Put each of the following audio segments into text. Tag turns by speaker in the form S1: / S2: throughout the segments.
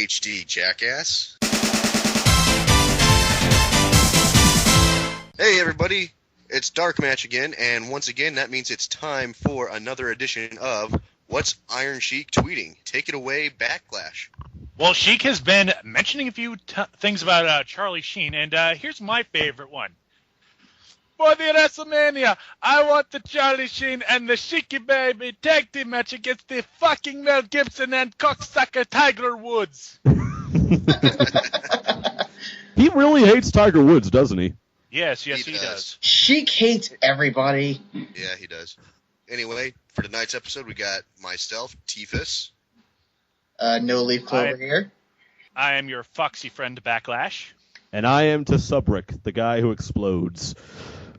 S1: HD, jackass. Hey everybody, it's DarkMatch again, and once again that means it's time for another edition of What's Iron Sheik Tweeting? Take it away, Backlash.
S2: Well, Sheik has been mentioning a few things about Charlie Sheen, and here's my favorite one. For the WrestleMania, I want the Charlie Sheen and the Sheiky Baby tag team match against the fucking Mel Gibson and cocksucker Tiger Woods.
S3: He really hates Tiger Woods, doesn't he?
S2: Yes, he does.
S4: Sheik hates everybody.
S1: Yeah, he does. Anyway, for tonight's episode, we got myself, Tifus.
S4: No Leaf Clover here.
S2: I am your foxy friend, Backlash.
S3: And I am Tesubrick, the guy who explodes.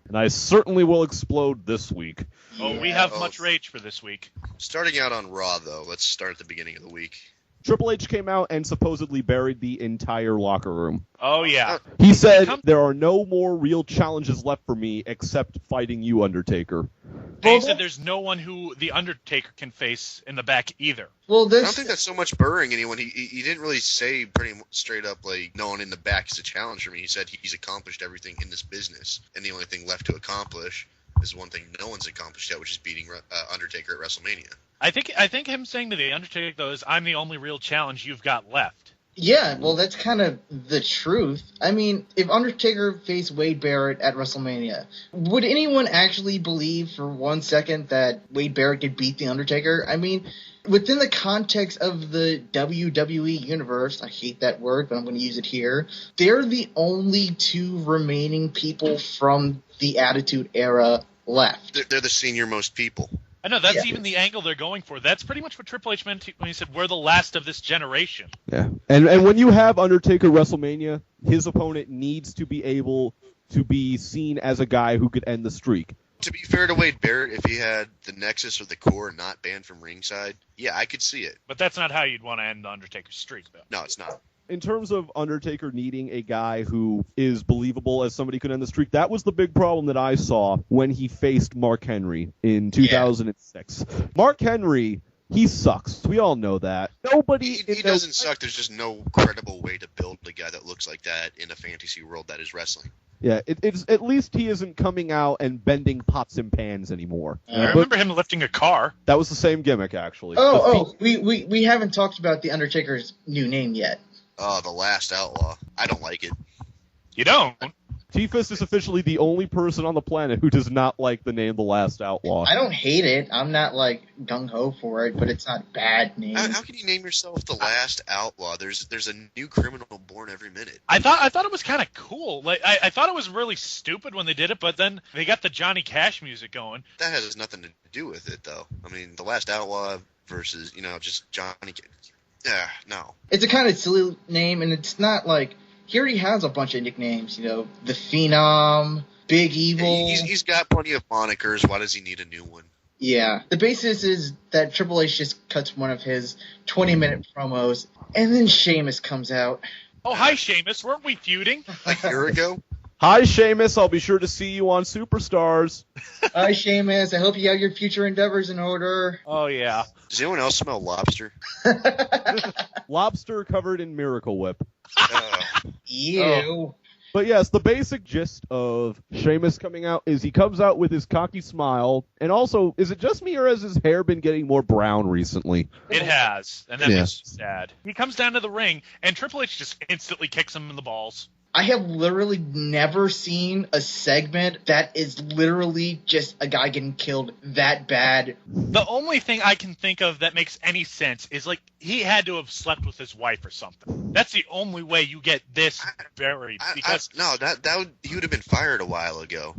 S3: And I certainly will explode this week.
S2: Oh, we have much rage for this week.
S1: Starting out on Raw, though, let's start at the beginning of the week.
S3: Triple H came out and supposedly buried the entire locker room.
S2: Oh, yeah.
S3: He said, there are no more real challenges left for me except fighting you, Undertaker.
S2: He said there's no one who the Undertaker can face in the back either.
S4: Well,
S1: I don't think that's so much burying anyone. He didn't really say pretty straight up, like, no one in the back is a challenge for me. He said he's accomplished everything in this business, and the only thing left to accomplish is one thing no one's accomplished yet, which is beating Undertaker at WrestleMania.
S2: I think him saying to the Undertaker, though, is, I'm the only real challenge you've got left.
S4: Yeah, well, that's kind of the truth. I mean, if Undertaker faced Wade Barrett at WrestleMania, would anyone actually believe for 1 second that Wade Barrett could beat The Undertaker? I mean, within the context of the WWE Universe, I hate that word, but I'm going to use it here, they're the only two remaining people from the Attitude Era left.
S1: They're the senior-most people.
S2: I know, that's even the angle they're going for. That's pretty much what Triple H meant when he said, we're the last of this generation.
S3: Yeah, and when you have Undertaker WrestleMania, his opponent needs to be able to be seen as a guy who could end the streak.
S1: To be fair to Wade Barrett, if he had the Nexus or the Core not banned from ringside, yeah, I could see it.
S2: But that's not how you'd want to end the Undertaker's streak, though.
S1: No, it's not.
S3: In terms of Undertaker needing a guy who is believable as somebody could end the streak, that was the big problem that I saw when he faced Mark Henry in 2006. Yeah. Mark Henry, he sucks. We all know that. Nobody.
S1: He doesn't suck. There's just no credible way to build a guy that looks like that in a fantasy world that is wrestling.
S3: Yeah, it's at least he isn't coming out and bending pots and pans anymore.
S2: I remember him lifting a car.
S3: That was the same gimmick, actually.
S4: We haven't talked about the Undertaker's new name yet.
S1: Oh, the Last Outlaw. I don't like it.
S2: You don't?
S3: Tifus is officially the only person on the planet who does not like the name The Last Outlaw.
S4: I don't hate it. I'm not, like, gung-ho for it, but it's not a bad name.
S1: How can you name yourself The Last Outlaw? There's a new criminal born every minute.
S2: I thought it was kind of cool. Like I thought it was really stupid when they did it, but then they got the Johnny Cash music going.
S1: That has nothing to do with it, though. I mean, The Last Outlaw versus, just Johnny Cash. Yeah, no.
S4: It's a kind of silly name, and it's not like he already has a bunch of nicknames. The Phenom, Big Evil.
S1: He's got plenty of monikers. Why does he need a new one?
S4: Yeah, the basis is that Triple H just cuts one of his 20-minute promos, and then Sheamus comes out.
S2: Oh, hi, Sheamus. Weren't we feuding?
S1: Like a year ago?
S3: Hi, Sheamus. I'll be sure to see you on Superstars.
S4: Hi, Sheamus. I hope you have your future endeavors in order.
S2: Oh, yeah.
S1: Does anyone else smell lobster?
S3: Lobster covered in Miracle Whip.
S4: Ew.
S3: Oh. But yes, the basic gist of Sheamus coming out is he comes out with his cocky smile, and also, is it just me or has his hair been getting more brown recently?
S2: It has, and that makes me sad. He comes down to the ring, and Triple H just instantly kicks him in the balls.
S4: I have literally never seen a segment that is literally just a guy getting killed that bad.
S2: The only thing I can think of that makes any sense is, like, he had to have slept with his wife or something. That's the only way you get this buried. Because
S1: he would have been fired a while ago.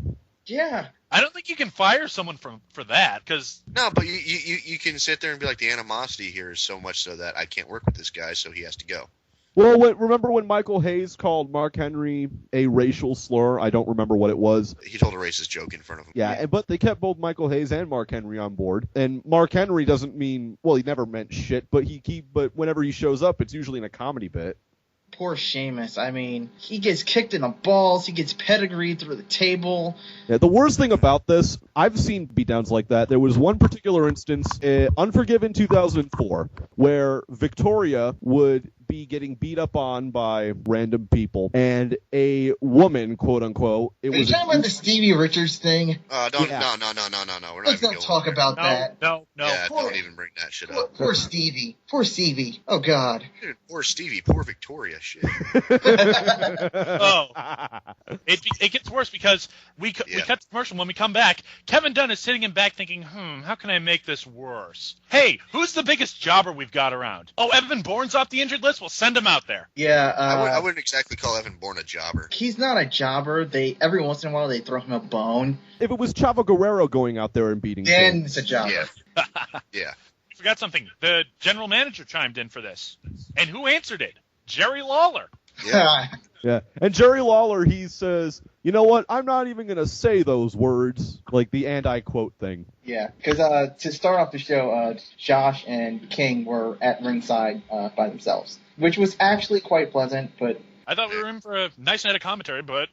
S4: Yeah.
S2: I don't think you can fire someone for that, because...
S1: No, but you can sit there and be like, the animosity here is so much so that I can't work with this guy, so he has to go.
S3: Well, remember when Michael Hayes called Mark Henry a racial slur? I don't remember what it was.
S1: He told a racist joke in front of him.
S3: Yeah, but they kept both Michael Hayes and Mark Henry on board. And Mark Henry doesn't mean, well, he never meant shit, but but whenever he shows up, it's usually in a comedy bit.
S4: Poor Sheamus. I mean, he gets kicked in the balls. He gets pedigreed through the table.
S3: Yeah, the worst thing about this, I've seen beatdowns like that. There was one particular instance, Unforgiven 2004, where Victoria would be getting beat up on by random people, and a woman, quote unquote.
S4: Are you talking about the Stevie Richards thing?
S1: No. We're not
S4: Let's
S1: even
S4: not talk about that.
S2: No.
S1: Yeah,
S4: Poor-
S1: don't even bring that shit up.
S4: Poor Stevie. Poor Stevie. Oh, God.
S1: Dude, poor Stevie. Poor Victoria. Shit.
S2: Oh, it gets worse because we cut the commercial. When we come back, Kevin Dunn is sitting in back thinking, how can I make this worse? Hey, who's the biggest jobber we've got around? Oh, Evan Bourne's off the injured list? We'll send him out there.
S4: Yeah.
S1: I wouldn't exactly call Evan Bourne a jobber.
S4: He's not a jobber. Every once in a while, they throw him a bone.
S3: If it was Chavo Guerrero going out there and beating
S4: Then it's a jobber.
S1: Yeah. Yeah.
S2: You forgot something. The general manager chimed in for this. And who answered it? Jerry Lawler.
S1: Yeah.
S3: Yeah, and Jerry Lawler, he says, you know what, I'm not even going to say those words, like the and-I-quote thing.
S4: Yeah, because to start off the show, Josh and King were at ringside by themselves, which was actually quite pleasant, but...
S2: I thought we were in for a nice night of commentary, but...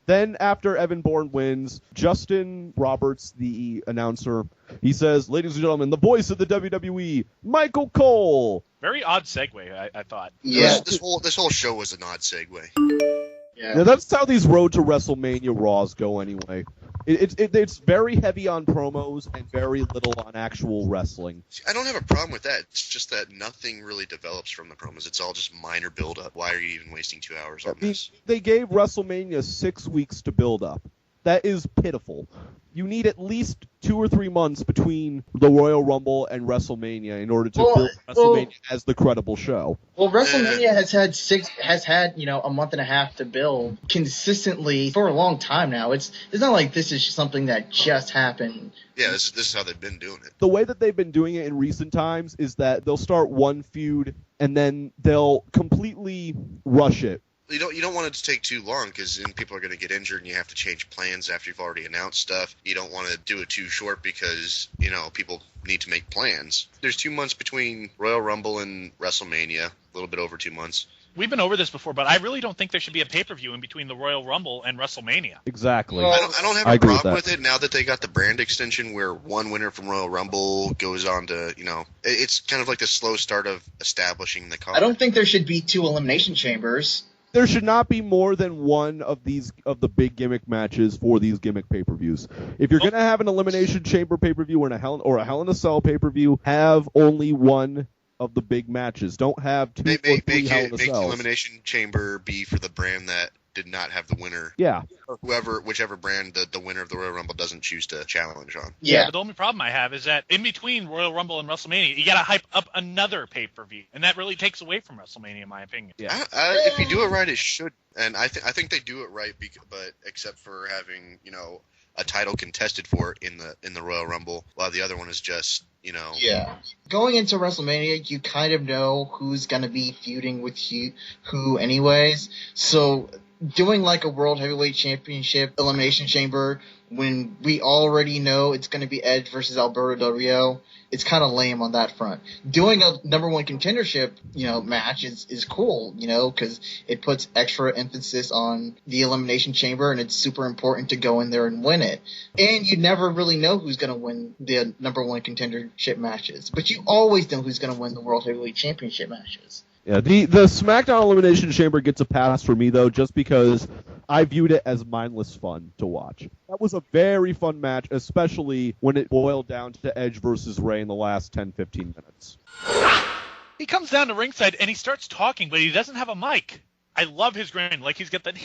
S3: Then, after Evan Bourne wins, Justin Roberts, the announcer, he says, ladies and gentlemen, the voice of the WWE, Michael Cole.
S2: Very odd segue, I thought.
S4: Yeah.
S1: This whole show was an odd segue.
S3: Yeah, that's how these Road to WrestleMania Raws go anyway. It's very heavy on promos and very little on actual wrestling.
S1: See, I don't have a problem with that. It's just that nothing really develops from the promos. It's all just minor build-up. Why are you even wasting 2 hours on this?
S3: They gave WrestleMania 6 weeks to build up. That is pitiful. You need at least 2 or 3 months between the Royal Rumble and WrestleMania in order to build WrestleMania as the credible show.
S4: Well, WrestleMania has had a month and a half to build consistently for a long time now. It's not like this is something that just happened.
S1: Yeah, this is how they've been doing it.
S3: The way that they've been doing it in recent times is that they'll start one feud and then they'll completely rush it.
S1: You don't want it to take too long because then people are going to get injured and you have to change plans after you've already announced stuff. You don't want to do it too short because, people need to make plans. There's 2 months between Royal Rumble and WrestleMania, a little bit over 2 months.
S2: We've been over this before, but I really don't think there should be a pay-per-view in between the Royal Rumble and WrestleMania.
S3: Exactly.
S1: I don't have a problem with it now that they got the brand extension where one winner from Royal Rumble goes on to, it's kind of like the slow start of establishing the card.
S4: I don't think there should be 2 elimination chambers.
S3: There should not be more than one of the big gimmick matches for these gimmick pay-per-views. If you're going to have an Elimination Chamber pay-per-view or a Hell in a Cell pay-per-view, have only one of the big matches. Don't have 2 or 3 Hell in a Cells.
S1: Make the Elimination Chamber be for the brand that did not have the winner.
S3: Yeah.
S1: Or whichever brand the winner of the Royal Rumble doesn't choose to challenge on.
S2: Yeah, but the only problem I have is that in between Royal Rumble and WrestleMania, you got to hype up another pay-per-view, and that really takes away from WrestleMania, in my opinion.
S3: Yeah.
S1: If you do it right, it should. And I think they do it right, but except for having a title contested for it in the Royal Rumble, while the other one is just
S4: Yeah. Going into WrestleMania, you kind of know who's going to be feuding with who anyways. So doing like a World Heavyweight Championship Elimination Chamber when we already know it's going to be Edge versus Alberto Del Rio, it's kind of lame on that front. Doing a number one contendership, match is cool, because it puts extra emphasis on the Elimination Chamber, and it's super important to go in there and win it. And you never really know who's going to win the number one contendership matches, but you always know who's going to win the World Heavyweight Championship matches.
S3: Yeah, the SmackDown Elimination Chamber gets a pass for me, though, just because I viewed it as mindless fun to watch. That was a very fun match, especially when it boiled down to Edge versus Rey in the last 10-15 minutes.
S2: He comes down to ringside, and he starts talking, but he doesn't have a mic. I love his grin. Like, he's got that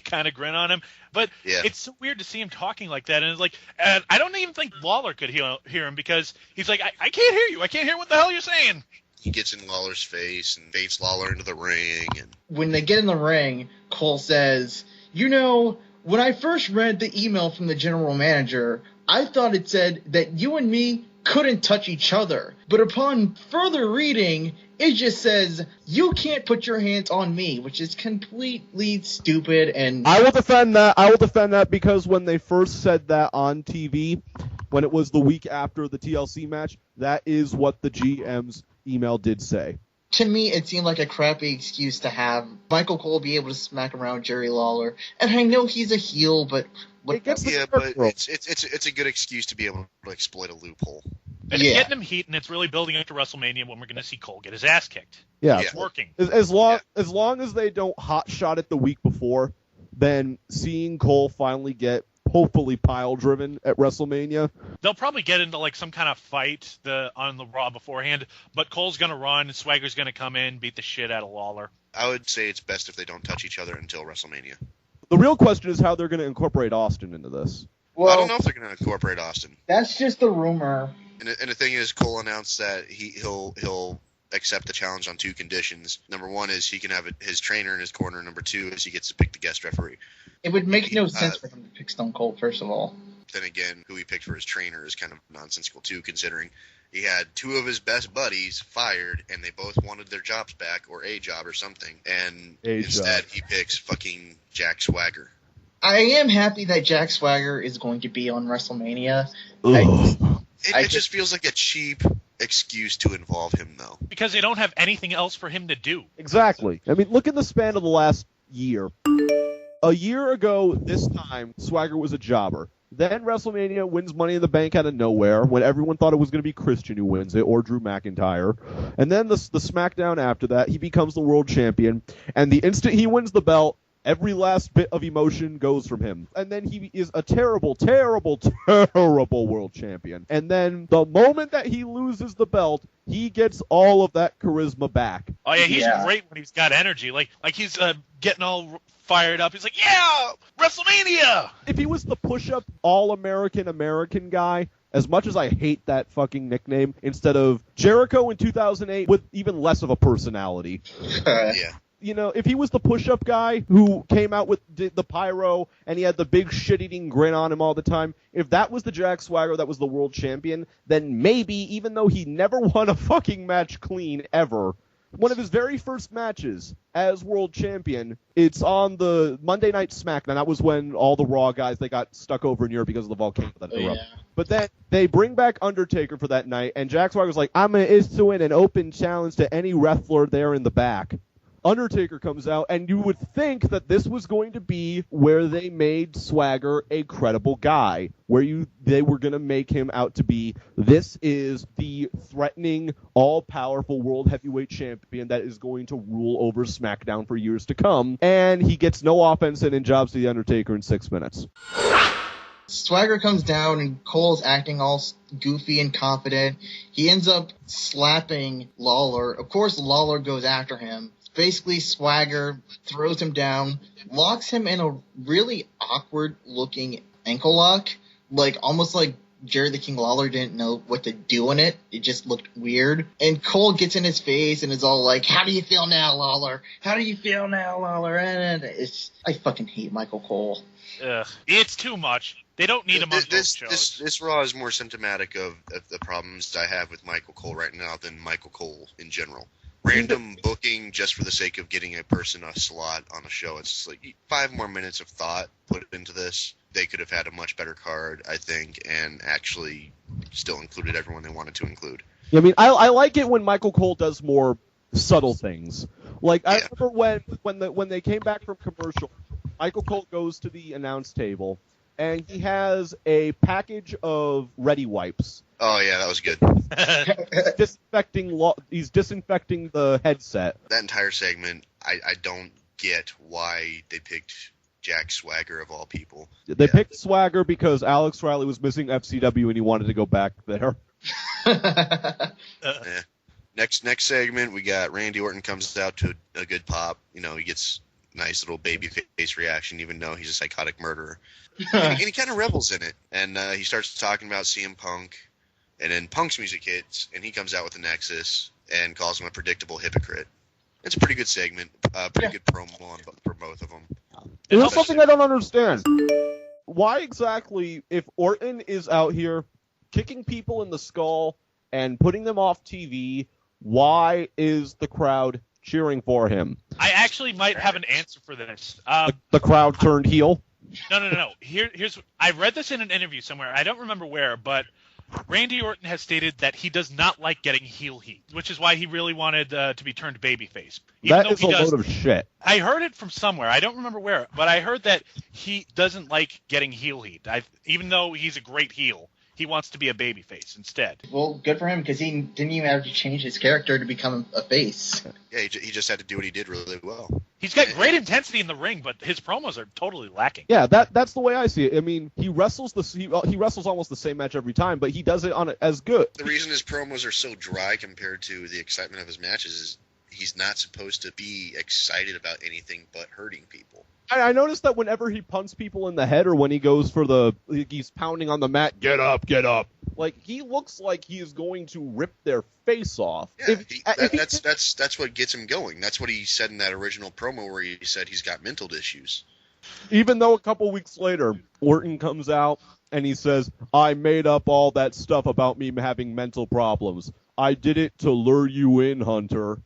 S2: kind of grin on him. But It's so weird to see him talking like that. And it's like, I don't even think Lawler could hear him because he's like, I can't hear you. I can't hear what the hell you're saying.
S1: He gets in Lawler's face and baits Lawler into the ring. And
S4: when they get in the ring, Cole says, when I first read the email from the general manager, I thought it said that you and me couldn't touch each other. But upon further reading, it just says, you can't put your hands on me, which is completely stupid. And
S3: I will defend that because when they first said that on TV, when it was the week after the TLC match, that is what the GM's email did say.
S4: To me, it seemed like a crappy excuse to have Michael Cole be able to smack around Jerry Lawler. And I know he's a heel, but...
S1: but it's a good excuse to be able to exploit a loophole.
S2: And it's getting him heat, and it's really building up to WrestleMania when we're going to see Cole get his ass kicked.
S3: Yeah.
S2: It's working.
S3: As long as they don't hot shot it the week before, then seeing Cole finally get hopefully pile driven at WrestleMania.
S2: They'll probably get into like some kind of fight on the Raw beforehand, but Cole's going to run, Swagger's going to come in, beat the shit out of Lawler.
S1: I would say it's best if they don't touch each other until WrestleMania.
S3: The real question is how they're going to incorporate Austin into this.
S1: Well, I don't know if they're going to incorporate Austin.
S4: That's just a rumor.
S1: And the thing is, Cole announced that he'll accept the challenge on 2 conditions. Number 1 is he can have his trainer in his corner. Number 2 is he gets to pick the guest referee.
S4: It would make no sense for him to pick Stone Cold, first of all.
S1: Then again, who he picked for his trainer is kind of nonsensical too, considering he had 2 of his best buddies fired, and they both wanted their jobs back, or a job or something. And instead, he picks fucking Jack Swagger.
S4: I am happy that Jack Swagger is going to be on WrestleMania.
S1: It just feels like a cheap excuse to involve him, though.
S2: Because they don't have anything else for him to do.
S3: Exactly. I mean, look at the span of the last year. A year ago, this time, Swagger was a jobber. Then WrestleMania wins Money in the Bank out of nowhere when everyone thought it was going to be Christian who wins it, or Drew McIntyre. And then the SmackDown after that, he becomes the world champion. And the instant he wins the belt, every last bit of emotion goes from him. And then he is a terrible, terrible, terrible world champion. And then the moment that he loses the belt, he gets all of that charisma back.
S2: Oh, yeah, he's great when he's got energy. Like he's getting all fired up. He's like, yeah, WrestleMania!
S3: If he was the push-up All-American guy, as much as I hate that fucking nickname, instead of Jericho in 2008 with even less of a personality.
S1: Yeah.
S3: You know, if he was the push-up guy who came out with the pyro and he had the big shit-eating grin on him all the time, if that was the Jack Swagger that was the world champion, then maybe, even though he never won a fucking match clean ever, one of his very first matches as world champion, it's on the Monday Night SmackDown. That was when all the Raw guys, they got stuck over in Europe because of the volcano that erupted. Yeah. But then they bring back Undertaker for that night, and Jack Swagger's like, I'm going to issue in an open challenge to any wrestler there in the back. Undertaker comes out, and you would think that this was going to be where they made Swagger a credible guy, where they were going to make him out to be, this is the threatening, all-powerful World Heavyweight Champion that is going to rule over SmackDown for years to come, and he gets no offense and jobs to the Undertaker in 6 minutes.
S4: Swagger comes down, and Cole's acting all goofy and confident. He ends up slapping Lawler. Of course, Lawler goes after him. Basically, Swagger throws him down, locks him in a really awkward-looking ankle lock, almost like Jerry the King Lawler didn't know what to do in it. It just looked weird. And Cole gets in his face and is all like, how do you feel now, Lawler? How do you feel now, Lawler? And I fucking hate Michael Cole.
S2: Ugh, it's too much. They don't need him on both shows.
S1: This Raw is more symptomatic of the problems I have with Michael Cole right now than Michael Cole in general. Random booking just for the sake of getting a person a slot on a show. It's just like 5 more minutes of thought put into this. They could have had a much better card, I think, and actually still included everyone they wanted to include.
S3: Yeah, I mean, I like it when Michael Cole does more subtle things. I remember when they came back from commercial, Michael Cole goes to the announce table, and he has a package of Ready wipes.
S1: Oh, yeah, that was good.
S3: He's disinfecting the headset.
S1: That entire segment, I don't get why they picked Jack Swagger of all people.
S3: They picked Swagger because Alex Riley was missing FCW and he wanted to go back there.
S1: Yeah. Next segment, we got Randy Orton comes out to a good pop. You know, he gets a nice little baby face reaction, even though he's a psychotic murderer. and he kind of revels in it. And he starts talking about CM Punk. And then Punk's music hits, and he comes out with the Nexus and calls him a predictable hypocrite. It's a pretty good segment, pretty good promo for both of them.
S3: There's something I don't understand. Why exactly, if Orton is out here kicking people in the skull and putting them off TV, why is the crowd cheering for him?
S2: I actually might have an answer for this.
S3: The crowd turned heel?
S2: No. Here's I read this in an interview somewhere. I don't remember where, but Randy Orton has stated that he does not like getting heel heat, which is why he really wanted to be turned babyface.
S3: That is a load of shit.
S2: I heard it from somewhere. I don't remember where, but I heard that he doesn't like getting heel heat. Even though he's a great heel, he wants to be a babyface instead.
S4: Well, good for him, because he didn't even have to change his character to become a face.
S1: Yeah, he just had to do what he did really well.
S2: He's got great intensity in the ring, but his promos are totally lacking.
S3: Yeah, that's the way I see it. I mean, he wrestles almost the same match every time, but he does it as good.
S1: The reason his promos are so dry compared to the excitement of his matches is he's not supposed to be excited about anything but hurting people.
S3: I noticed that whenever he punts people in the head or when he goes for he's pounding on the mat, get up. Like, he looks like he is going to rip their face off.
S1: Yeah, that's what gets him going. That's what he said in that original promo where he said he's got mental issues.
S3: Even though a couple weeks later, Orton comes out and he says, I made up all that stuff about me having mental problems. I did it to lure you in, Hunter.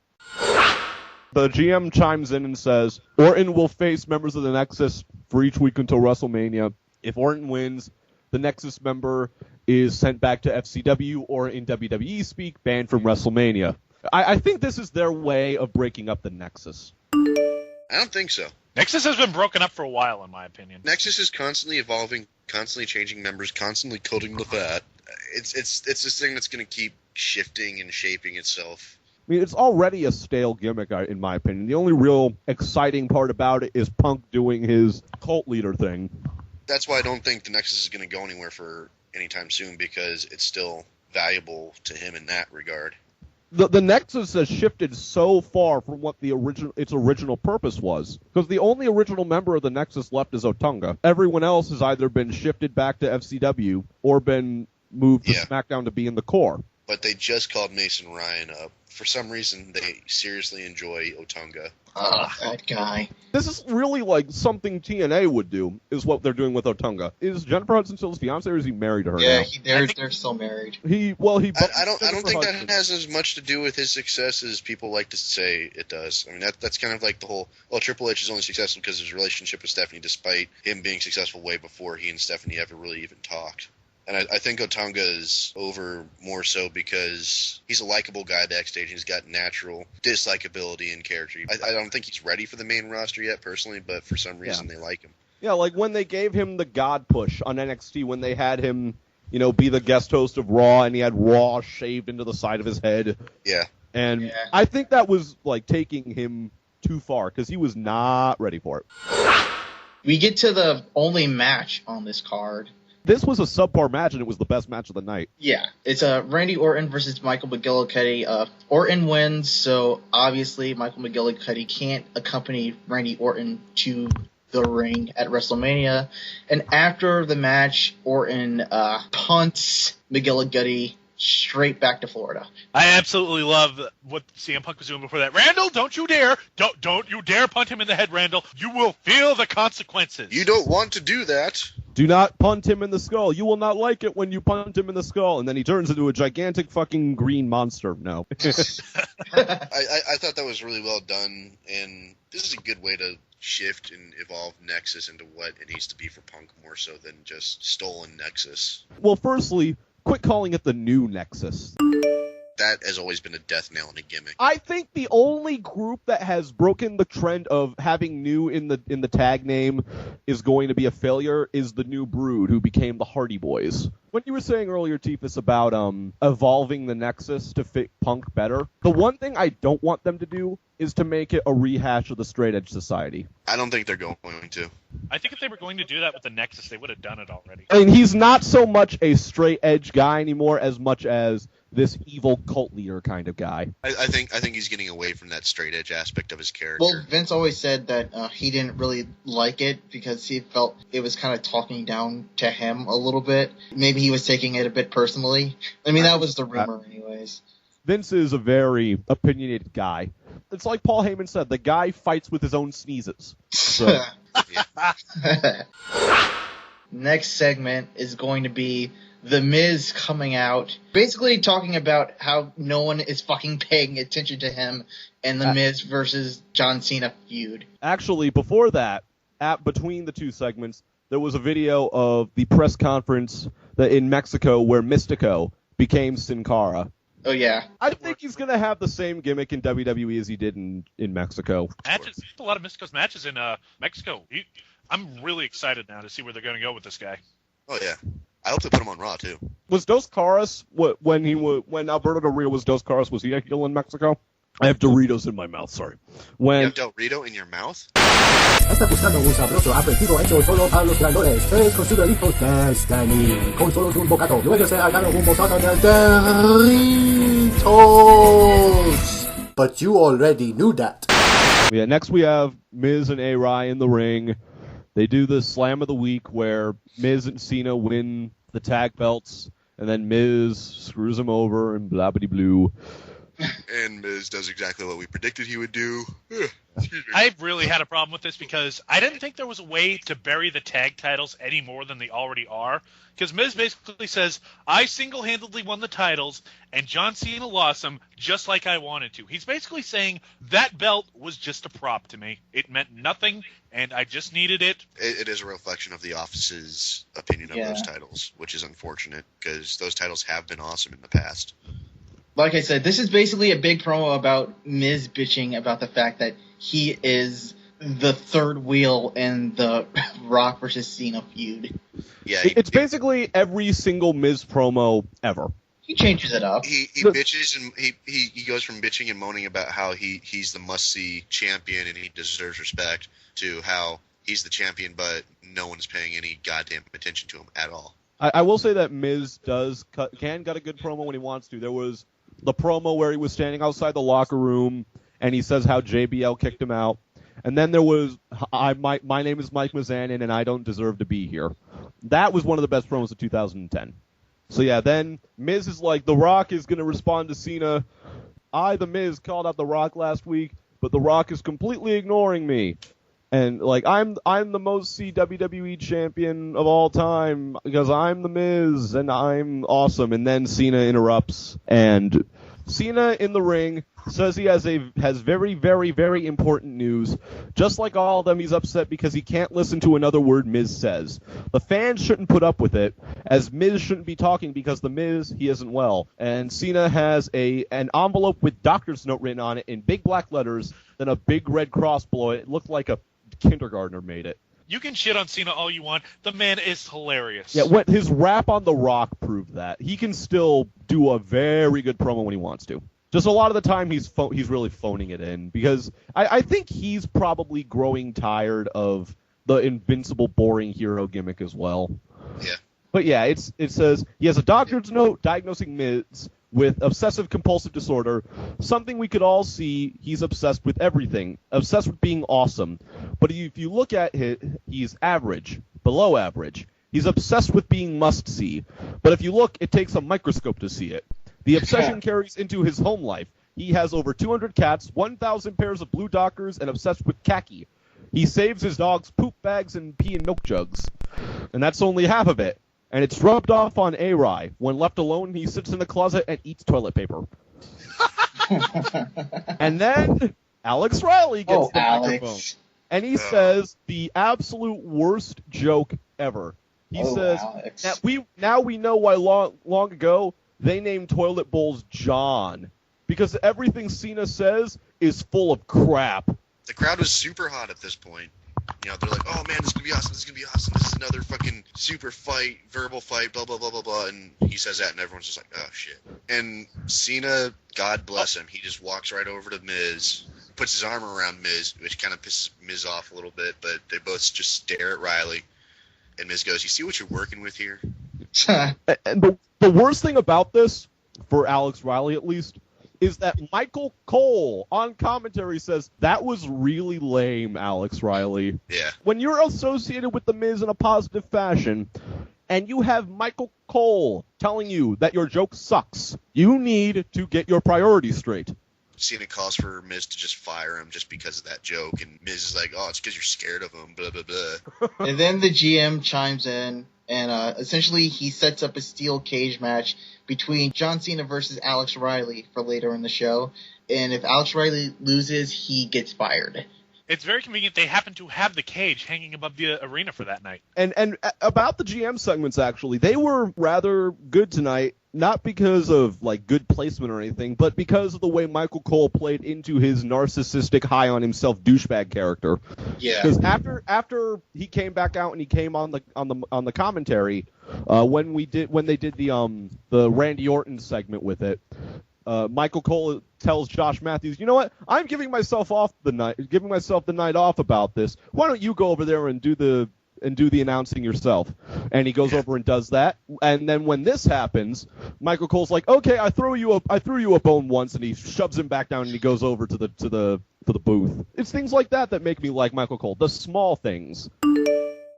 S3: The GM chimes in and says, Orton will face members of the Nexus for each week until WrestleMania. If Orton wins, the Nexus member is sent back to FCW or, in WWE speak, banned from WrestleMania. I think this is their way of breaking up the Nexus.
S1: I don't think so.
S2: Nexus has been broken up for a while, in my opinion.
S1: Nexus is constantly evolving, constantly changing members, constantly coating the fat. It's this thing that's going to keep shifting and shaping itself.
S3: I mean, it's already a stale gimmick, in my opinion. The only real exciting part about it is Punk doing his cult leader thing.
S1: That's why I don't think the Nexus is going to go anywhere for anytime soon, because it's still valuable to him in that regard.
S3: The Nexus has shifted so far from what its original purpose was. Because the only original member of the Nexus left is Otunga. Everyone else has either been shifted back to FCW or been moved to SmackDown to be in the core.
S1: But they just called Mason Ryan up. For some reason, they seriously enjoy Otunga.
S4: That guy.
S3: This is really like something TNA would do, is what they're doing with Otunga. Is Jennifer Hudson still his fiance, or is he married to her now?
S4: Yeah, they're still married.
S1: I don't think that has as much to do with his success as people like to say it does. I mean, that's kind of like the whole, Triple H is only successful because of his relationship with Stephanie, despite him being successful way before he and Stephanie ever really even talked. And I think Otunga is over more so because he's a likable guy backstage. He's got natural dislikability in character. I don't think he's ready for the main roster yet, personally, but for some reason they like him.
S3: Yeah, like when they gave him the God push on NXT, when they had him, be the guest host of Raw, and he had Raw shaved into the side of his head.
S1: Yeah.
S3: And I think that was, like, taking him too far, because he was not ready for it.
S4: We get to the only match on this card.
S3: This was a subpar match, and it was the best match of the night.
S4: Yeah, it's Randy Orton versus Michael McGillicuddy. Orton wins, so obviously Michael McGillicuddy can't accompany Randy Orton to the ring at WrestleMania. And after the match, Orton punts McGillicuddy straight back to Florida.
S2: I absolutely love what CM Punk was doing before that. Randall, don't you dare! Don't you dare punt him in the head, Randall. You will feel the consequences.
S1: You don't want to do that.
S3: Do not punt him in the skull. You will not like it when you punt him in the skull. And then he turns into a gigantic fucking green monster. No.
S1: I thought that was really well done, and this is a good way to shift and evolve Nexus into what it needs to be for Punk more so than just stolen Nexus.
S3: Well, firstly, quit calling it the new Nexus.
S1: That has always been a death knell in a gimmick.
S3: I think the only group that has broken the trend of having new in the tag name is going to be a failure is the New Brood, who became the Hardy Boys. When you were saying earlier, Tiefus, about evolving the Nexus to fit Punk better, the one thing I don't want them to do is to make it a rehash of the Straight Edge Society.
S1: I don't think they're going to.
S2: I think if they were going to do that with the Nexus, they would have done it already.
S3: I mean, he's not so much a straight edge guy anymore as much as this evil cult leader kind of guy.
S1: I think he's getting away from that straight edge aspect of his character.
S4: Well, Vince always said that he didn't really like it because he felt it was kind of talking down to him a little bit. Maybe he was taking it a bit personally. I mean, that was the rumor anyways. Vince
S3: is a very opinionated guy. It's like Paul Heyman said, the guy fights with his own sneezes. So.
S4: Next segment is going to be The Miz coming out, basically talking about how no one is fucking paying attention to him and The Miz versus John Cena feud.
S3: Actually, before that, between the two segments, there was a video of the press conference in Mexico where Mystico became Sin Cara.
S4: Oh, yeah.
S3: I think he's going to have the same gimmick in WWE as he did in Mexico.
S2: Matches, a lot of Mystico's matches in Mexico. I'm really excited now to see where they're going to go with this guy.
S1: Oh, yeah. I hope they put him on Raw, too.
S3: Was Dos Caras when Alberto Del Rio was Dos Caras? Was he a heel in Mexico? I have Doritos in my mouth. Sorry.
S1: You have Del Rito in your mouth?
S5: Está buscando un sabroso aperitivo hecho solo para los grandones. Es con su dedito Destiny. Con solo un bocado. Luego se agarra un bocado de Doritos. But you already knew that.
S3: Yeah, next we have Miz and A-Rai in the ring. They do the Slam of the Week where Miz and Cena win the tag belts, and then Miz screws him over and blah-bitty-blue.
S1: And Miz does exactly what we predicted he would do.
S2: I really had a problem with this because I didn't think there was a way to bury the tag titles any more than they already are. Because Miz basically says, I single-handedly won the titles, and John Cena lost them just like I wanted to. He's basically saying that belt was just a prop to me. It meant nothing, and I just needed it.
S1: It is a reflection of the office's opinion of those titles, which is unfortunate because those titles have been awesome in the past.
S4: Like I said, this is basically a big promo about Miz bitching about the fact that he is the third wheel in the Rock versus Cena feud.
S1: Yeah,
S3: it's basically every single Miz promo ever.
S4: He changes it up.
S1: He bitches and he goes from bitching and moaning about how he's the must-see champion and he deserves respect to how he's the champion but no one's paying any goddamn attention to him at all.
S3: I will say that Miz can cut a good promo when he wants to. There was the promo where he was standing outside the locker room and he says how JBL kicked him out. And then there was, my name is Mike Mizanin and I don't deserve to be here. That was one of the best promos of 2010. So yeah, then Miz is like, The Rock is going to respond to Cena. The Miz, called out The Rock last week, but The Rock is completely ignoring me. And like, I'm the most WWE champion of all time because I'm the Miz and I'm awesome. And then Cena interrupts and Cena in the ring says he has very, very, very important news. Just like all of them, he's upset because he can't listen to another word Miz says. The fans shouldn't put up with it, as Miz shouldn't be talking because the Miz, he isn't well. And Cena has an envelope with doctor's note written on it in big black letters, then a big red cross below it. It looked like a kindergartner made it.
S2: You can shit on Cena all you want. The man is hilarious.
S3: Yeah, his rap on The Rock proved that. He can still do a very good promo when he wants to. Just a lot of the time he's really phoning it in because I think he's probably growing tired of the invincible, boring hero gimmick as well.
S1: Yeah.
S3: But yeah, it says he has a doctor's note diagnosing Miz with obsessive-compulsive disorder, something we could all see. He's obsessed with everything, obsessed with being awesome. But if you look at it, he's average, below average. He's obsessed with being must-see. But if you look, it takes a microscope to see it. The obsession carries into his home life. He has over 200 cats, 1,000 pairs of blue Dockers, and obsessed with khaki. He saves his dogs poop bags and pee in milk jugs. And that's only half of it. And it's rubbed off on A-Rai. When left alone, he sits in the closet and eats toilet paper. And then Alex Riley gets the microphone. And he says the absolute worst joke ever. He says, now we know why long ago they named toilet bowls John. Because everything Cena says is full of crap.
S1: The crowd was super hot at this point. You know, they're like, oh man, this is going to be awesome, this is going to be awesome, this is another fucking super fight, verbal fight, blah, blah, blah, blah, blah, and he says that and everyone's just like, oh shit. And Cena, God bless him, he just walks right over to Miz, puts his arm around Miz, which kind of pisses Miz off a little bit, but they both just stare at Riley, and Miz goes, you see what you're working with here?
S3: And the worst thing about this, for Alex Riley at least, is that Michael Cole on commentary says, that was really lame, Alex Riley.
S1: Yeah.
S3: When you're associated with The Miz in a positive fashion, and you have Michael Cole telling you that your joke sucks, you need to get your priorities straight.
S1: Cena calls for Miz to just fire him just because of that joke, and Miz is like, oh, it's because you're scared of him, blah, blah, blah.
S4: And then the GM chimes in, and essentially he sets up a steel cage match between John Cena versus Alex Riley for later in the show. And if Alex Riley loses, he gets fired.
S2: It's very convenient they happen to have the cage hanging above the arena for that night.
S3: And about the GM segments, actually, they were rather good tonight, not because of, like, good placement or anything, but because of the way Michael Cole played into his narcissistic, high-on-himself douchebag character.
S4: Yeah.
S3: Because after he came back out and he came on the commentary, when they did the Randy Orton segment with it, Michael Cole tells Josh Matthews, "You know what? I'm giving myself the night off about this. Why don't you go over there and do the announcing yourself?" And he goes over and does that. And then when this happens, Michael Cole's like, "Okay, I threw you a bone once," and he shoves him back down and he goes over to the booth. It's things like that make me like Michael Cole. The small things.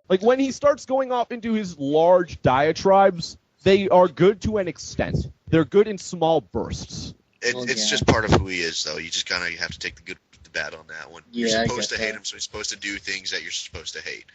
S3: Like when he starts going off into his large diatribes, they are good to an extent. They're good in small bursts.
S1: It's just part of who he is, though. You just kind of have to take the good with the bad on that one.
S4: Yeah,
S1: you're supposed to hate him, so he's supposed to do things that you're supposed to hate.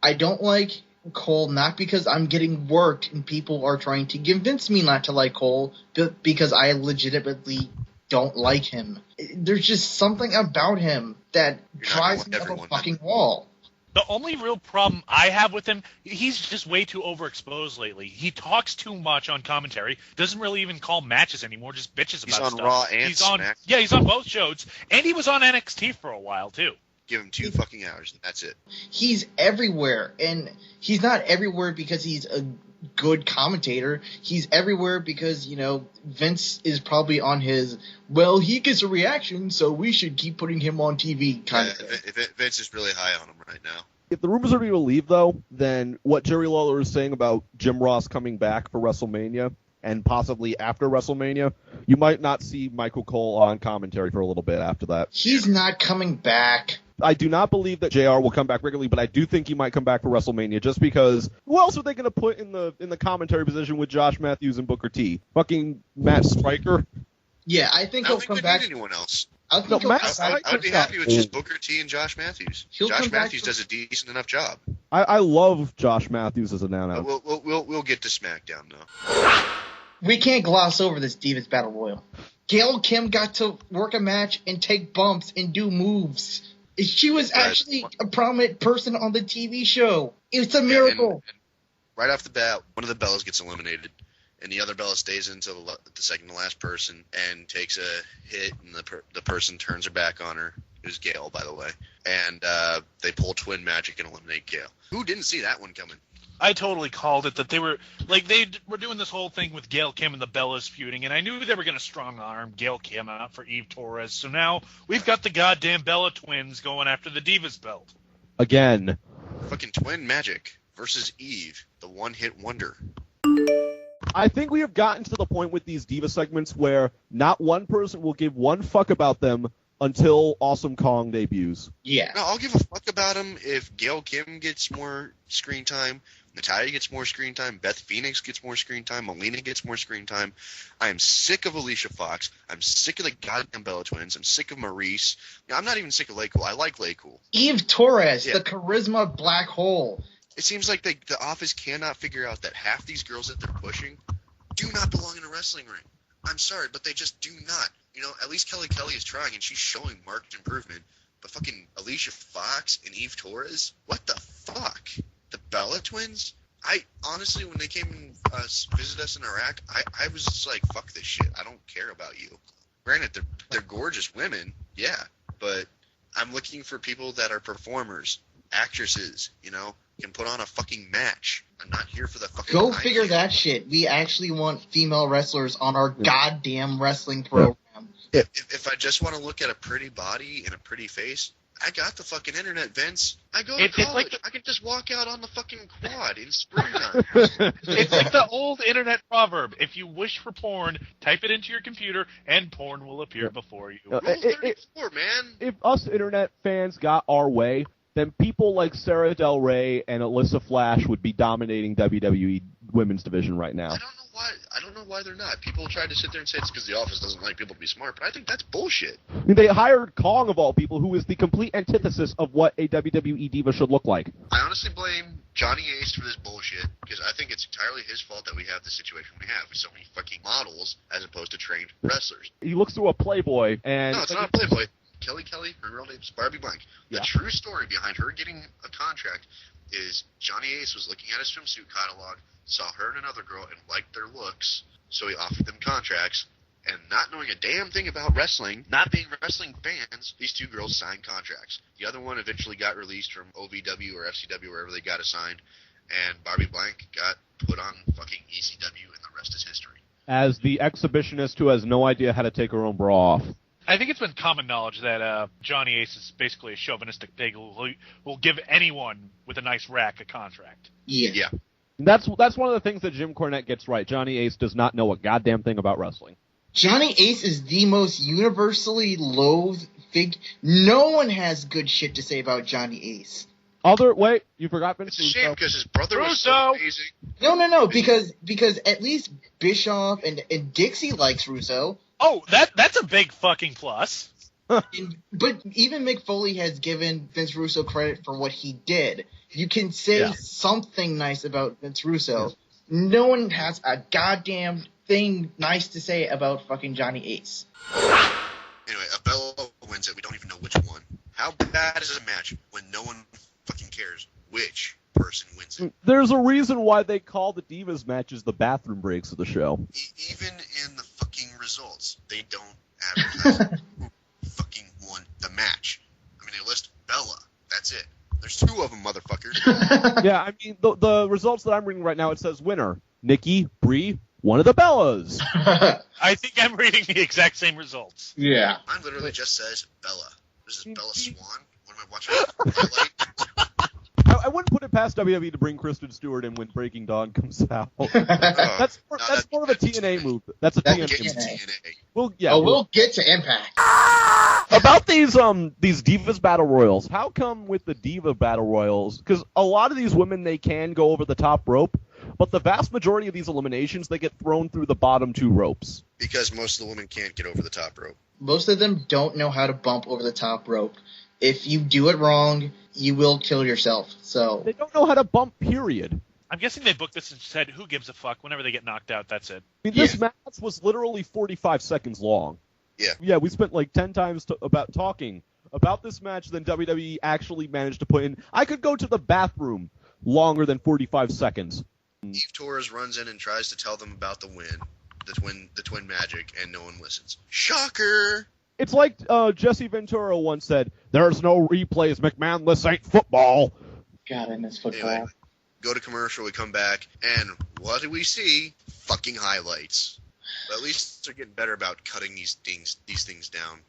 S4: I don't like Cole, not because I'm getting worked and people are trying to convince me not to like Cole, but because I legitimately don't like him. There's just something about him that drives me up a fucking wall.
S2: The only real problem I have with him, he's just way too overexposed lately. He talks too much on commentary, doesn't really even call matches anymore, just bitches about stuff.
S1: He's on Raw and SmackDown.
S2: Yeah, he's on both shows, and he was on NXT for a while, too.
S1: Give him 2 fucking hours, and that's it.
S4: He's everywhere, and he's not everywhere because he's a good commentator. He's everywhere because, Vince is probably on his, well, he gets a reaction, so we should keep putting him on TV kind of thing.
S1: Vince is really high on him right now.
S3: If the rumors are being believed, though, then what Jerry Lawler is saying about Jim Ross coming back for WrestleMania and possibly after WrestleMania, you might not see Michael Cole on commentary for a little bit after that.
S4: He's not coming back.
S3: I do not believe that JR will come back regularly, but I do think he might come back for WrestleMania just because who else are they going to put in the commentary position with Josh Matthews and Booker T? Fucking Matt Stryker?
S4: Yeah, I think he'll come back.
S1: Need anyone else.
S4: I
S1: would be happy with just Booker T and Josh Matthews. Josh Matthews does a decent enough job.
S3: I love Josh Matthews as a now.
S1: We'll get to SmackDown though.
S4: We can't gloss over this Divas Battle Royal. Gail Kim got to work a match and take bumps and do moves. She was actually a prominent person on the TV show. It's a miracle.
S1: And right off the bat, one of the Bellas gets eliminated, and the other Bella stays until the second to last person and takes a hit, and the person turns her back on her. It was Gail, by the way. And they pull twin magic and eliminate Gail. Who didn't see that one coming?
S2: I totally called it that they were doing this whole thing with Gail Kim and the Bellas feuding, and I knew they were going to strong arm Gail Kim out for Eve Torres. So now we've got the goddamn Bella twins going after the Divas belt.
S3: Again.
S1: Fucking twin magic versus Eve, the one-hit wonder.
S3: I think we have gotten to the point with these Diva segments where not one person will give one fuck about them until Awesome Kong debuts.
S4: Yeah.
S1: No, I'll give a fuck about him if Gail Kim gets more screen time, Natalya gets more screen time, Beth Phoenix gets more screen time, Melina gets more screen time. I am sick of Alicia Fox. I'm sick of the goddamn Bella Twins. I'm sick of Maurice. I'm not even sick of Lay Cool. I like Lay Cool.
S4: Eve Torres, the charisma black hole.
S1: It seems like the office cannot figure out that half these girls that they're pushing do not belong in a wrestling ring. I'm sorry, but they just do not. At least Kelly is trying, and she's showing marked improvement. But fucking Alicia Fox and Eve Torres? What the fuck? The Bella Twins? I honestly, when they came and visit us in Iraq, I was just like, fuck this shit. I don't care about you. Granted, they're gorgeous women, yeah, but I'm looking for people that are performers, actresses, can put on a fucking match. I'm not here for the fucking...
S4: Go figure that shit. We actually want female wrestlers on our goddamn wrestling program.
S1: If I just want to look at a pretty body and a pretty face, I got the fucking internet, Vince. I go to college. I can just walk out on the fucking quad in springtime.
S2: It's like the old internet proverb. If you wish for porn, type it into your computer, and porn will appear before you.
S1: Rule 34, man.
S3: If us internet fans got our way, then people like Sarah Del Rey and Alyssa Flash would be dominating WWE women's division right now.
S1: I don't know why they're not. People try to sit there and say it's because the office doesn't like people to be smart, but I think that's bullshit.
S3: I mean, they hired Kong, of all people, who is the complete antithesis of what a WWE diva should look like.
S1: I honestly blame Johnny Ace for this bullshit, because I think it's entirely his fault that we have the situation we have with so many fucking models as opposed to trained wrestlers.
S3: He looks through a Playboy and...
S1: No, it's not a Playboy. Kelly, her real name's Barbie Blank.
S3: Yeah.
S1: The true story behind her getting a contract is Johnny Ace was looking at his swimsuit catalog, saw her and another girl, and liked their looks, so he offered them contracts. And not knowing a damn thing about wrestling, not being wrestling fans, these two girls signed contracts. The other one eventually got released from OVW or FCW, wherever they got assigned, and Barbie Blank got put on fucking ECW, and the rest is history.
S3: As the exhibitionist who has no idea how to take her own bra off.
S2: I think it's been common knowledge that Johnny Ace is basically a chauvinistic pig who will give anyone with a nice rack a contract.
S1: Yeah.
S3: That's one of the things that Jim Cornette gets right. Johnny Ace does not know a goddamn thing about wrestling.
S4: Johnny Ace is the most universally loathed figure. No one has good shit to say about Johnny Ace.
S3: Wait, you forgot Vince
S1: It's a shame
S3: Russo.
S1: because his brother was so
S2: Russo!
S1: amazing.
S4: No, because at least Bischoff and Dixie likes Russo.
S2: Oh, that's a big fucking plus.
S4: But even Mick Foley has given Vince Russo credit for what he did. You can say something nice about Vince Russo. No one has a goddamn thing nice to say about fucking Johnny Ace.
S1: Anyway, a Bella wins it. We don't even know which one. How bad is a match when no one fucking cares which person wins it?
S3: There's a reason why they call the Divas matches the bathroom breaks of the show.
S1: Even in the fucking results, they don't advertise who fucking won the match. I mean, they list Bella. That's it. There's two of them, motherfucker.
S3: Yeah, I mean, the results that I'm reading right now, it says winner, Nikki, Brie, one of the Bellas.
S2: I think I'm reading the exact same results.
S4: Yeah.
S1: Mine literally just says Bella. This is Bella Swan. What am I watching? Highlight?
S3: I wouldn't put it past WWE to bring Kristen Stewart in when Breaking Dawn comes out.
S1: Oh,
S3: That's more of a TNA move. That's a
S1: Get
S3: TNA
S1: to
S3: move.
S1: TNA.
S4: We'll get to Impact.
S3: About these Divas Battle Royals, how come with the Diva Battle Royals, because a lot of these women, they can go over the top rope, but the vast majority of these eliminations, they get thrown through the bottom two ropes.
S1: Because most of the women can't get over the top rope.
S4: Most of them don't know how to bump over the top rope. If you do it wrong, you will kill yourself. So
S3: They don't know how to bump, period.
S2: I'm guessing they booked this and said, who gives a fuck? Whenever they get knocked out, that's it.
S3: I mean, this match was literally 45 seconds long.
S1: Yeah.
S3: Yeah, we spent like 10 times about talking about this match than WWE actually managed to put in. I could go to the bathroom longer than 45 seconds.
S1: Eve Torres runs in and tries to tell them about the win, the twin magic, and no one listens. Shocker!
S3: It's like Jesse Ventura once said, "There's no replays, McMahon. This ain't football."
S4: God, I miss football.
S1: Anyway, go to commercial, we come back, and what do we see? Fucking highlights. But at least they're getting better about cutting these things down.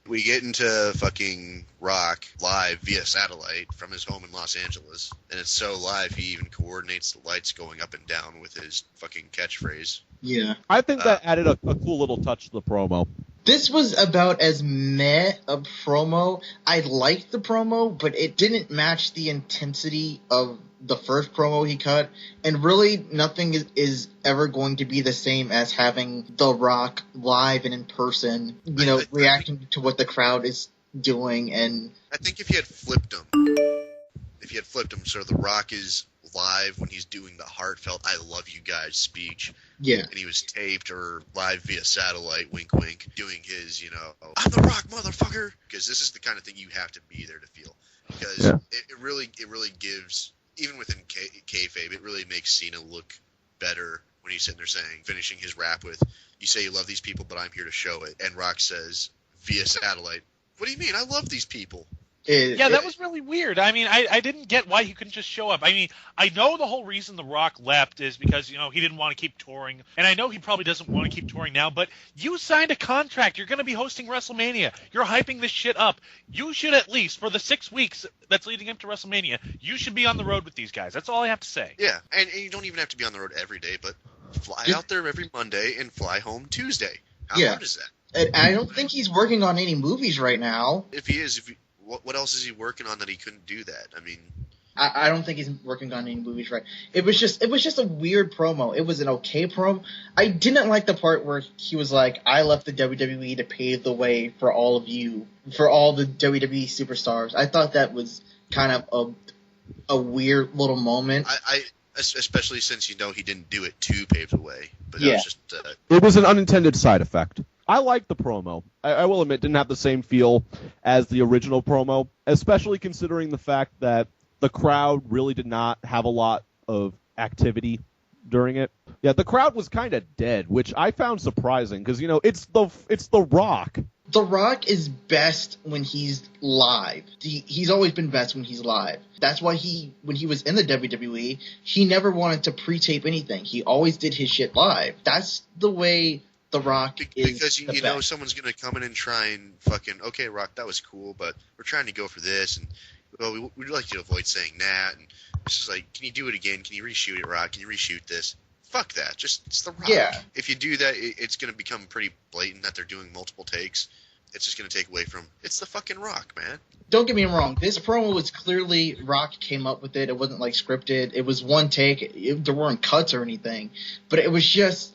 S1: We get into fucking Rock live via satellite from his home in Los Angeles, and it's so live he even coordinates the lights going up and down with his fucking catchphrase.
S4: Yeah.
S3: I think that added a cool little touch to the promo.
S4: This was about as meh a promo. I liked the promo, but it didn't match the intensity of the first promo he cut. And really, nothing is ever going to be the same as having The Rock live and in person, reacting to what the crowd is doing. And
S1: I think if you had flipped him, so The Rock is live when he's doing the heartfelt "I love you guys" speech.
S4: yeah.
S1: And he was taped or live via satellite, wink, wink, doing his, "I'm the Rock, motherfucker," because this is the kind of thing you have to be there to feel. Because it really gives, even within kayfabe, it really makes Cena look better when he's sitting there finishing his rap with, "You say you love these people, but I'm here to show it." And Rock says via satellite, "What do you mean? I love these people."
S2: That was really weird. I mean, I didn't get why he couldn't just show up. I mean, I know the whole reason The Rock left is because, he didn't want to keep touring. And I know he probably doesn't want to keep touring now, but you signed a contract. You're going to be hosting WrestleMania. You're hyping this shit up. You should at least, for the 6 weeks that's leading up to WrestleMania, you should be on the road with these guys. That's all I have to say.
S1: Yeah, and you don't even have to be on the road every day, but fly out there every Monday and fly home Tuesday. How hard is that?
S4: And I don't think he's working on any movies right now.
S1: If he is, what else is he working on that he couldn't do that? I mean,
S4: I don't think he's working on any movies right. It was just a weird promo. It was an okay promo. I didn't like the part where he was like, "I left the WWE to pave the way for all of you, for all the WWE superstars." I thought that was kind of a weird little moment.
S1: I especially since he didn't do it to pave the way, but that was just
S3: It was an unintended side effect. I like the promo. I will admit, didn't have the same feel as the original promo, especially considering the fact that the crowd really did not have a lot of activity during it. Yeah, the crowd was kind of dead, which I found surprising because it's the Rock.
S4: The Rock is best when he's live. He's always been best when he's live. That's why when he was in the WWE, he never wanted to pre-tape anything. He always did his shit live. That's the way The Rock is.
S1: Because you know someone's going to come in and try and fucking, okay, Rock, that was cool, but we're trying to go for this, and well, we'd like you to avoid saying that, and it's just like, can you do it again? Can you reshoot it, Rock? Can you reshoot this? Fuck that. It's The Rock.
S4: Yeah.
S1: If you do that, it's going to become pretty blatant that they're doing multiple takes. It's just going to take away from, it's the fucking Rock, man.
S4: Don't get me wrong. This promo was clearly Rock came up with it. It wasn't like scripted. It was one take. There weren't cuts or anything. But it was just,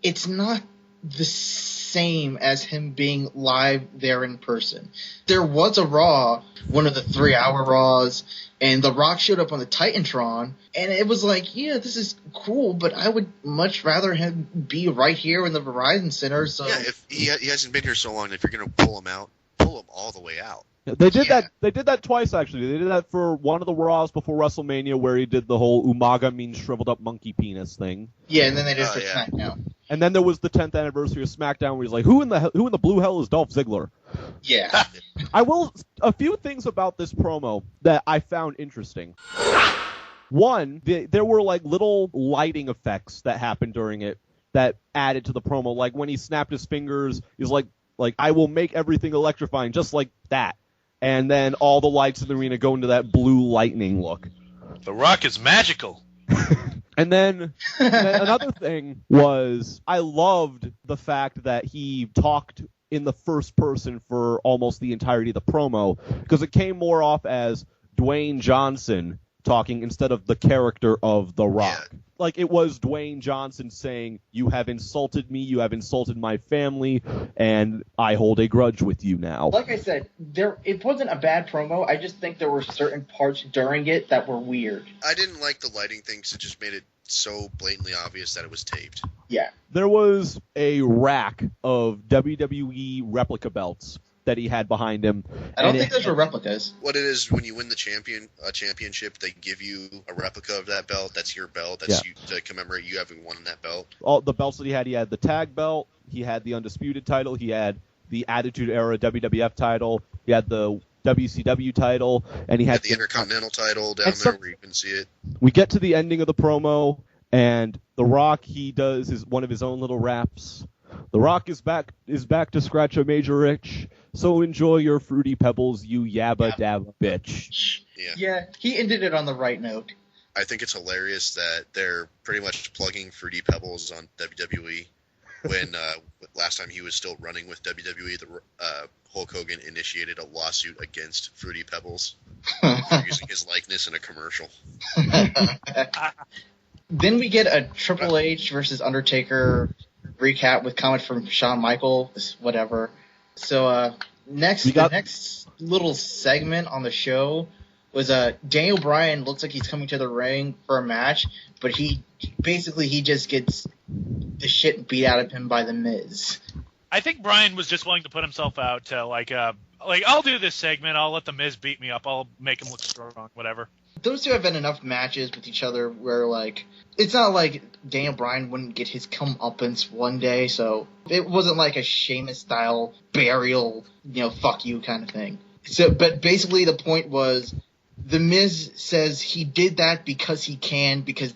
S4: it's not the same as him being live there in person. There was a Raw, one of the 3-hour Raws, and The Rock showed up on the Titantron, and it was like, yeah, this is cool, but I would much rather him be right here in the Verizon Center. So
S1: yeah, if he hasn't been here so long, if you're going to pull him out, pull him all the way out.
S3: They did that. They did that twice actually. They did that for one of the Raws before WrestleMania, where he did the whole Umaga means shriveled up monkey penis thing.
S4: Yeah, and then they did it for SmackDown.
S3: And then there was the 10th anniversary of SmackDown, where he's like, "Who in the blue hell is Dolph Ziggler?"
S4: Yeah.
S3: A few things about this promo that I found interesting. One, there were like little lighting effects that happened during it that added to the promo. Like when he snapped his fingers, he's like I will make everything electrifying, just like that. And then all the lights in the arena go into that blue lightning look.
S2: The Rock is magical.
S3: And then another thing was I loved the fact that he talked in the first person for almost the entirety of the promo, because it came more off as Dwayne Johnson talking instead of the character of The Rock. Yeah. Like it was Dwayne Johnson saying, "You have insulted me, you have insulted my family, and I hold a grudge with you now."
S4: Like I said, it wasn't a bad promo. I just think there were certain parts during it that were weird.
S1: I didn't like the lighting thing, because it just made it so blatantly obvious that it was taped.
S4: Yeah.
S3: There was a rack of WWE replica belts that he had behind him.
S4: I don't think those were replicas.
S1: What it is, when you win the championship, they give you a replica of that belt. That's your belt. That's you to commemorate you having won that belt.
S3: All the belts that he had the tag belt, he had the Undisputed title, he had the Attitude Era WWF title, he had the WCW title, and he had
S1: the Intercontinental title down there where you can see it.
S3: We get to the ending of the promo, and The Rock, he does one of his own little raps. The Rock is back to scratch a major itch, so enjoy your fruity pebbles, you yabba dabba bitch.
S4: Yeah, he ended it on the right note.
S1: I think it's hilarious that they're pretty much plugging Fruity Pebbles on WWE when last time he was still running with WWE, Hulk Hogan initiated a lawsuit against Fruity Pebbles for using his likeness in a commercial.
S4: Then we get a Triple H versus Undertaker recap with comments from Shawn Michaels, whatever. So the next little segment on the show was Daniel Bryan looks like he's coming to the ring for a match, but he just gets the shit beat out of him by The Miz.
S2: I think Bryan was just willing to put himself out to like I'll do this segment, I'll let The Miz beat me up, I'll make him look strong, whatever. Those
S4: two have had enough matches with each other where, like, it's not like Daniel Bryan wouldn't get his comeuppance one day, so it wasn't like a Sheamus-style burial, fuck you kind of thing. So, but basically the point was, The Miz says he did that because he can, because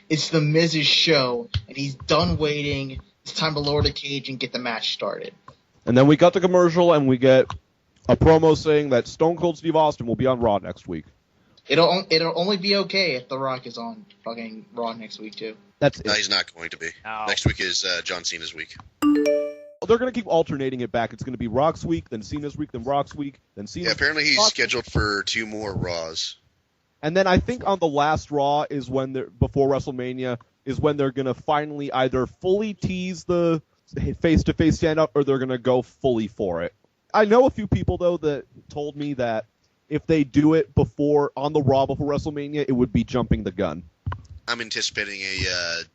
S4: it's The Miz's show, and he's done waiting. It's time to lower the cage and get the match started.
S3: And then we got the commercial, and we get a promo saying that Stone Cold Steve Austin will be on Raw next week.
S4: It'll only be okay if The Rock is on fucking Raw next week too.
S1: No, he's not going to be. Oh. Next week is John Cena's week.
S3: They're going to keep alternating it back. It's going to be Rock's week, then Cena's week, then Rock's week, then Cena's.
S1: Yeah, apparently he's scheduled for 2 more Raws.
S3: And then I think on the last Raw is when before WrestleMania is when they're going to finally either fully tease the face-to-face stand-up or they're going to go fully for it. I know a few people though that told me that if they do it on the Raw before WrestleMania, it would be jumping the gun.
S1: I'm anticipating a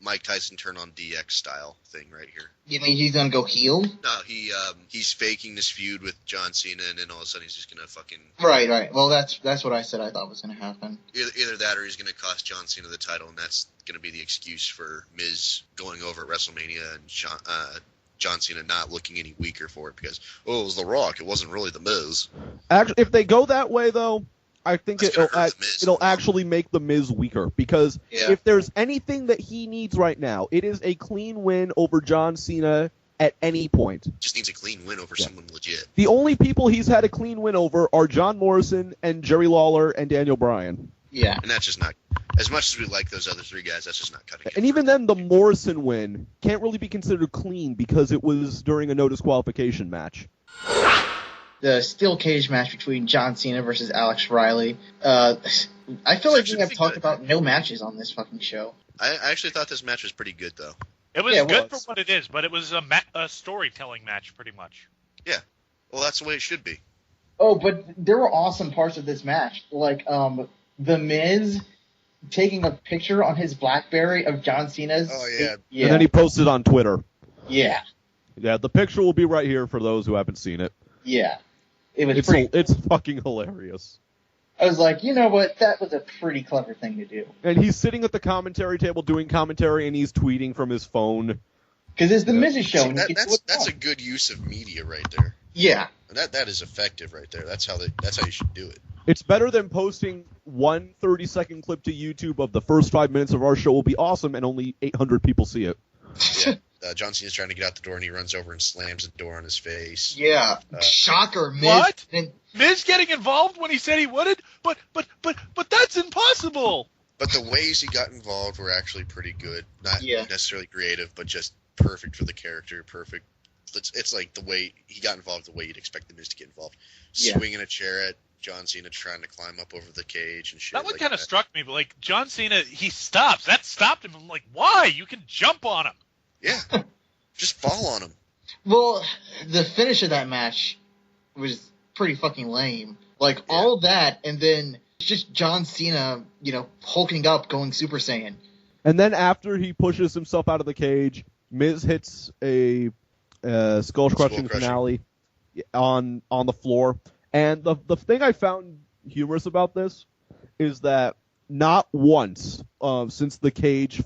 S1: Mike Tyson turn on DX style thing right here.
S4: You think he's gonna go heel?
S1: No, he's faking this feud with John Cena, and then all of a sudden he's just gonna fucking...
S4: Right. Well, that's what I said I thought was gonna happen.
S1: Either that, or he's gonna cost John Cena the title, and that's gonna be the excuse for Miz going over at WrestleMania and John Cena not looking any weaker for it because, it was The Rock. It wasn't really The Miz.
S3: Actually, if they go that way, though, I think it'll actually make The Miz weaker because if there's anything that he needs right now, it is a clean win over John Cena at any point.
S1: Just needs a clean win over someone legit.
S3: The only people he's had a clean win over are John Morrison and Jerry Lawler and Daniel Bryan.
S4: Yeah.
S1: And that's just not, as much as we like those other three guys, that's just not cutting it.
S3: And even then, the Morrison win can't really be considered clean because it was during a no disqualification match.
S4: The steel cage match between John Cena versus Alex Riley. I feel like we have talked about no matches on this fucking show.
S1: I actually thought this match was pretty good, though.
S2: It was good for what it is, but it was a storytelling match, pretty much.
S1: Yeah. Well, that's the way it should be.
S4: Oh, but there were awesome parts of this match. Like, The Miz taking a picture on his BlackBerry of John Cena's...
S1: Oh, yeah.
S3: And then he posted on Twitter.
S4: Yeah.
S3: Yeah, the picture will be right here for those who haven't seen it.
S4: Yeah.
S3: It's fucking hilarious.
S4: I was like, you know what? That was a pretty clever thing to do.
S3: And he's sitting at the commentary table doing commentary, and he's tweeting from his phone.
S4: Because it's the Miz's show.
S1: See, that's a good use of media right there.
S4: Yeah.
S1: That is effective right there. That's how you should do it.
S3: It's better than posting one 30-second clip to YouTube of the first 5 minutes of our show will be awesome, and only 800 people see it.
S1: Yeah. John Cena's trying to get out the door, and he runs over and slams the door on his face.
S4: Yeah. Shocker, Miz.
S2: What? Miz getting involved when he said he wouldn't? But that's impossible!
S1: But the ways he got involved were actually pretty good. Not necessarily creative, but just perfect for the character. Perfect. It's like the way he got involved, the way you'd expect the Miz to get involved. Swinging a chair at John Cena, trying to climb up over the cage and shit.
S2: That one kind of struck me, but like John Cena, he stops. That stopped him. I'm like, why? You can jump on him.
S1: Yeah. Just fall on him.
S4: Well, the finish of that match was pretty fucking lame. Like, all that, and then just John Cena, hulking up, going Super Saiyan.
S3: And then after he pushes himself out of the cage, Miz hits a skull-crushing finale on the floor. And the thing I found humorous about this is that not once since the cage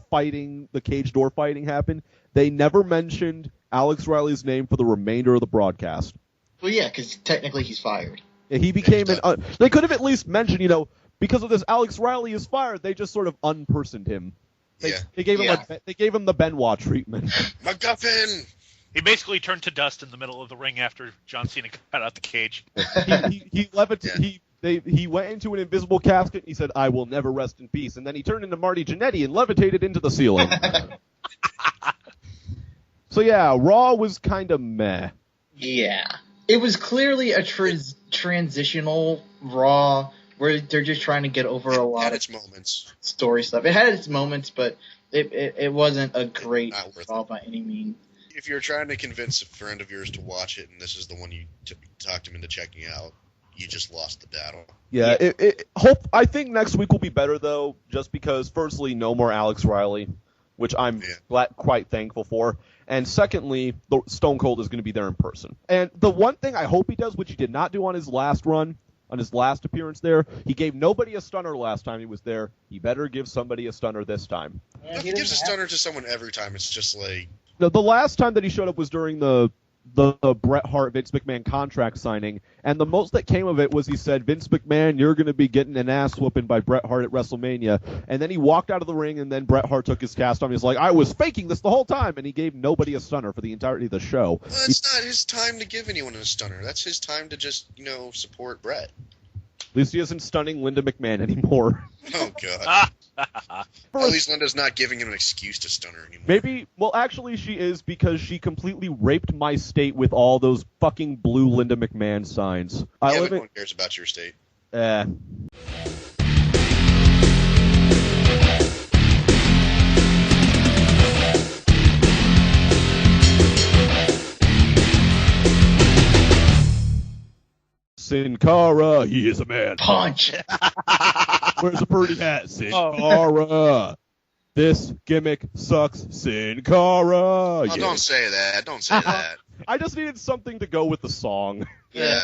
S3: door fighting happened, they never mentioned Alex Riley's name for the remainder of the broadcast.
S4: Well, yeah, because technically he's fired.
S3: Yeah, he became they could have at least mentioned, because of this, Alex Riley is fired. They just sort of unpersoned him. They gave him the Benoit treatment.
S1: MacGuffin!
S2: He basically turned to dust in the middle of the ring after John Cena got out the cage.
S3: He levitated. He went into an invisible casket and he said, "I will never rest in peace." And then he turned into Marty Jannetty and levitated into the ceiling. So yeah, Raw was kind of meh.
S4: Yeah. It was clearly a transitional Raw where they're just trying to get over a lot of story stuff. It had its moments, but it wasn't a great Raw by any means.
S1: If you're trying to convince a friend of yours to watch it and this is the one you talked him into checking out, you just lost the battle.
S3: Yeah, I think next week will be better, though, just because, firstly, no more Alex Riley, which I'm quite thankful for. And secondly, Stone Cold is going to be there in person. And the one thing I hope he does, which he did not do on his last run, on his last appearance there, he gave nobody a stunner last time he was there. He better give somebody a stunner this time.
S1: If he gives a stunner to someone every time, it's just like...
S3: The last time that he showed up was during the Bret Hart Vince McMahon contract signing, and the most that came of it was he said, "Vince McMahon, you're going to be getting an ass whooping by Bret Hart at WrestleMania." And then he walked out of the ring, and then Bret Hart took his cast off. He's like, "I was faking this the whole time," and he gave nobody a stunner for the entirety of the show.
S1: Well, it's not his time to give anyone a stunner. That's his time to just, support Bret.
S3: At least he isn't stunning Linda McMahon anymore.
S1: Oh, God. At least Linda's not giving him an excuse to stun her anymore.
S3: Actually she is, because she completely raped my state with all those fucking blue Linda McMahon signs.
S1: No one cares about your state.
S3: Sin Cara, he is a man.
S4: Punch!
S3: Where's the pretty hat, Sin Cara? This gimmick sucks, Sin Cara.
S1: Oh, don't say that. Don't say that.
S3: I just needed something to go with the song.
S1: Yeah.